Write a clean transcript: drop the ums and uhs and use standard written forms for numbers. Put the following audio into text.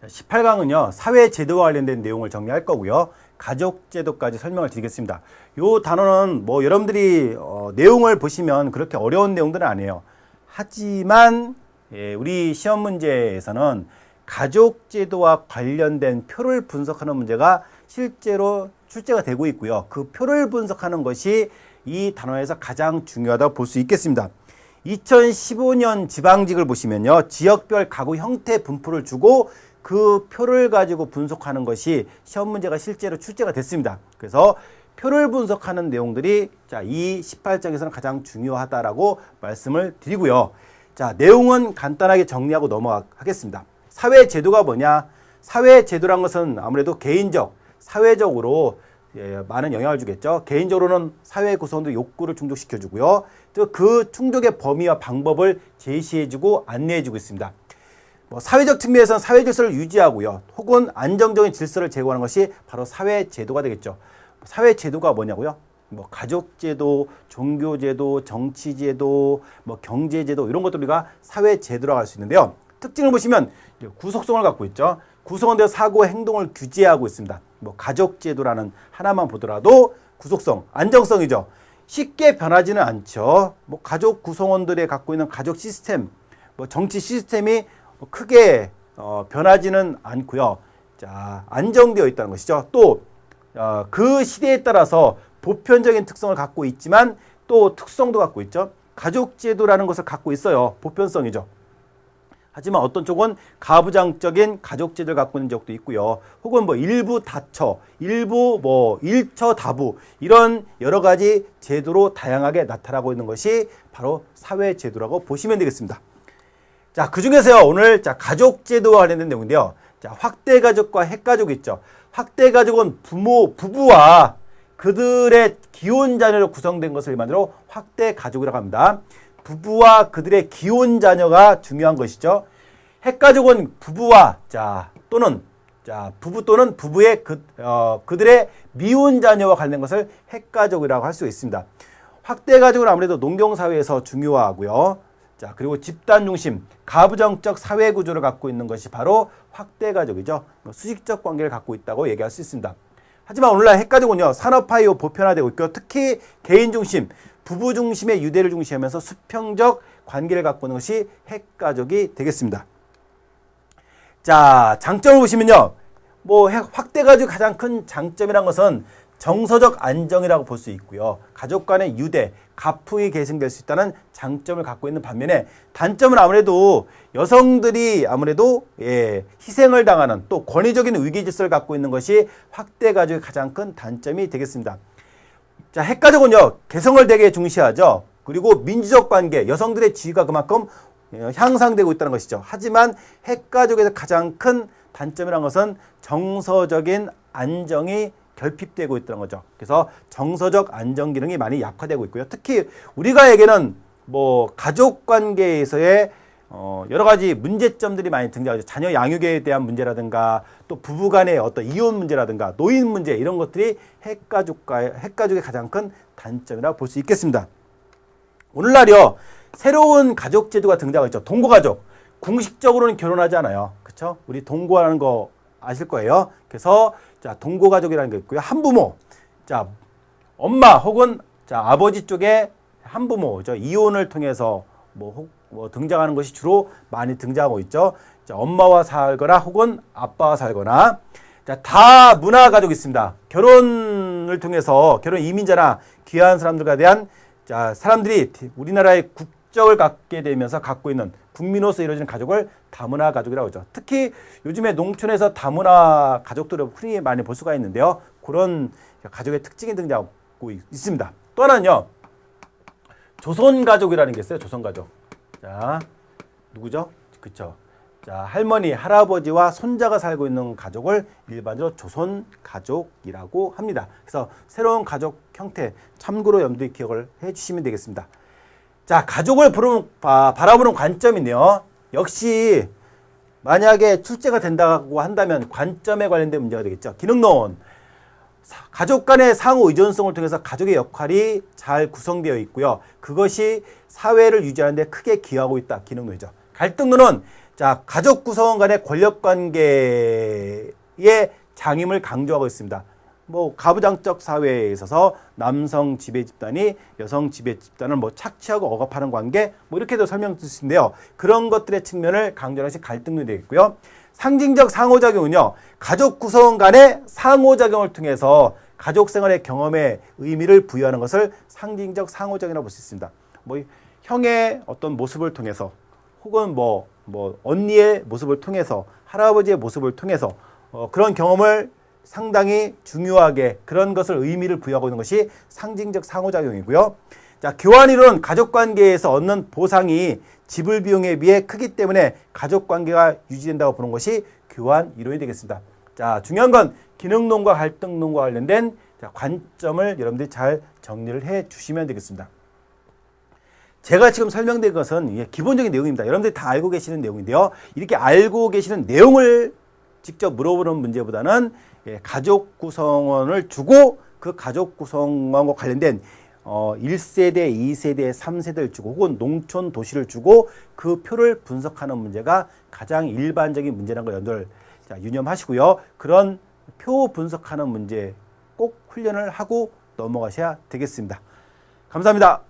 18강은요, 사회제도와 관련된 내용을 정리할 거고요. 가족제도까지 설명을 드리겠습니다. 요 단어는 뭐 여러분들이 내용을 보시면 그렇게 어려운 내용들은 아니에요. 하지만 우리 시험 문제에서는 가족제도와 관련된 표를 분석하는 문제가 실제로 출제가 되고 있고요. 그 표를 분석하는 것이 이 단어에서 가장 중요하다고 볼 수 있겠습니다. 2015년 지방직을 보시면요, 지역별 가구 형태 분포를 주고 그 표를 가지고 분석하는 것이 시험 문제가 실제로 출제가 됐습니다. 그래서 표를 분석하는 내용들이 이 18장에서는 가장 중요하다라고 말씀을 드리고요. 자, 내용은 간단하게 정리하고 넘어가겠습니다. 사회제도가 뭐냐? 사회제도란 것은 아무래도 개인적, 사회적으로 많은 영향을 주겠죠. 개인적으로는 사회 구성원들의 욕구를 충족시켜주고요. 또 그 충족의 범위와 방법을 제시해주고 안내해주고 있습니다. 사회적 측면에서는 사회 질서를 유지하고요. 혹은 안정적인 질서를 제공하는 것이 바로 사회제도가 되겠죠. 사회제도가 뭐냐고요? 가족제도, 종교제도, 정치제도, 경제제도 이런 것들 우리가 사회제도라고 할 수 있는데요. 특징을 보시면 구속성을 갖고 있죠. 구성원들의 사고 행동을 규제하고 있습니다. 가족제도라는 하나만 보더라도 구속성, 안정성이죠. 쉽게 변하지는 않죠. 가족 구성원들이 갖고 있는 가족 시스템, 정치 시스템이 크게 변하지는 않고요. 자, 안정되어 있다는 것이죠. 또 그 시대에 따라서 보편적인 특성을 갖고 있지만 또 특성도 갖고 있죠. 가족제도라는 것을 갖고 있어요. 보편성이죠. 하지만 어떤 쪽은 가부장적인 가족제도를 갖고 있는 적도 있고요. 혹은 일부 다처, 일부 일처다부 이런 여러 가지 제도로 다양하게 나타나고 있는 것이 바로 사회제도라고 보시면 되겠습니다. 자, 그 중에서요, 오늘 가족제도와 관련된 내용인데요. 자, 확대가족과 핵가족이 있죠. 확대가족은 부부와 그들의 기혼 자녀로 구성된 것을 일반적으로 확대가족이라고 합니다. 부부와 그들의 기혼 자녀가 중요한 것이죠. 핵가족은 부부와 부부 또는 부부의 그들의 미혼 자녀와 관련된 것을 핵가족이라고 할 수 있습니다. 확대가족은 아무래도 농경사회에서 중요하고요. 자, 그리고 집단 중심, 가부장적 사회 구조를 갖고 있는 것이 바로 확대가족이죠. 수직적 관계를 갖고 있다고 얘기할 수 있습니다. 하지만 오늘날 핵가족은요, 산업화이고 보편화되고 있고, 특히 개인 중심, 부부 중심의 유대를 중시하면서 수평적 관계를 갖고 있는 것이 핵가족이 되겠습니다. 자, 장점을 보시면요, 확대가족의 가장 큰 장점이란 것은 정서적 안정이라고 볼 수 있고요. 가족 간의 유대, 가풍이 계승될 수 있다는 장점을 갖고 있는 반면에 단점은 아무래도 여성들이 희생을 당하는 또 권위적인 위계 질서를 갖고 있는 것이 확대가족의 가장 큰 단점이 되겠습니다. 자, 핵가족은요, 개성을 되게 중시하죠. 그리고 민주적 관계, 여성들의 지위가 그만큼 향상되고 있다는 것이죠. 하지만 핵가족에서 가장 큰 단점이라는 것은 정서적인 안정이 결핍되고 있다는 거죠. 그래서 정서적 안정 기능이 많이 약화되고 있고요. 특히 우리가에게는 가족 관계에서의 여러 가지 문제점들이 많이 등장하죠. 자녀 양육에 대한 문제라든가 또 부부 간의 어떤 이혼 문제라든가 노인 문제 이런 것들이 핵가족의 가장 큰 단점이라고 볼 수 있겠습니다. 오늘날이요, 새로운 가족 제도가 등장했죠. 동거가족. 공식적으로는 결혼하지 않아요. 그렇죠? 우리 동거하는 거 아실 거예요. 그래서 동거가족이라는 게 있고요. 한부모. 자, 엄마 혹은 아버지 쪽에 한부모죠. 이혼을 통해서 등장하는 것이 주로 많이 등장하고 있죠. 자, 엄마와 살거나 혹은 아빠와 살거나. 자, 다문화 가족이 있습니다. 결혼을 통해서 결혼 이민자나 귀한 사람들과 대한 사람들이 우리나라의 국적을 갖게 되면서 갖고 있는 국민으로서 이루어지는 가족을 다문화 가족이라고 하죠. 특히 요즘에 농촌에서 다문화 가족들을 흔히 많이 볼 수가 있는데요. 그런 가족의 특징이 등장하고 있습니다. 또 하나는요, 조선가족이라는 게 있어요. 조선가족. 자, 누구죠? 그쵸. 자, 할머니, 할아버지와 손자가 살고 있는 가족을 일반적으로 조선가족이라고 합니다. 그래서 새로운 가족 형태 참고로 염두에 기억을 해주시면 되겠습니다. 자, 가족을 바라보는 관점인데요. 역시 만약에 출제가 된다고 한다면 관점에 관련된 문제가 되겠죠. 기능론. 가족 간의 상호 의존성을 통해서 가족의 역할이 잘 구성되어 있고요. 그것이 사회를 유지하는 데 크게 기여하고 있다. 기능론이죠. 갈등론은 자, 가족 구성원 간의 권력 관계의 장임을 강조하고 있습니다. 뭐 가부장적 사회에 있어서 남성 지배 집단이 여성 지배 집단을 뭐 착취하고 억압하는 관계, 뭐 이렇게도 설명할 수 있는데요. 그런 것들의 측면을 강조하는 것이 갈등론이 되겠고요. 상징적 상호작용은요, 가족 구성원 간의 상호작용을 통해서 가족 생활의 경험에 의미를 부여하는 것을 상징적 상호작용이라고 볼 수 있습니다. 뭐 형의 어떤 모습을 통해서, 혹은 뭐 언니의 모습을 통해서, 할아버지의 모습을 통해서 그런 경험을 상당히 중요하게, 그런 것을 의미를 부여하고 있는 것이 상징적 상호작용이고요. 자, 교환이론은 가족관계에서 얻는 보상이 지불 비용에 비해 크기 때문에 가족관계가 유지된다고 보는 것이 교환 이론이 되겠습니다. 자, 중요한 건 기능론과 갈등론과 관련된 관점을 여러분들이 잘 정리를 해 주시면 되겠습니다. 제가 지금 설명드린 것은 기본적인 내용입니다. 여러분들이 다 알고 계시는 내용인데요. 이렇게 알고 계시는 내용을 직접 물어보는 문제보다는 가족 구성원을 주고 그 가족 구성원과 관련된 1세대, 2세대, 3세대를 주고, 혹은 농촌 도시를 주고 그 표를 분석하는 문제가 가장 일반적인 문제라는 걸 여러분들 유념하시고요. 그런 표 분석하는 문제 꼭 훈련을 하고 넘어가셔야 되겠습니다. 감사합니다.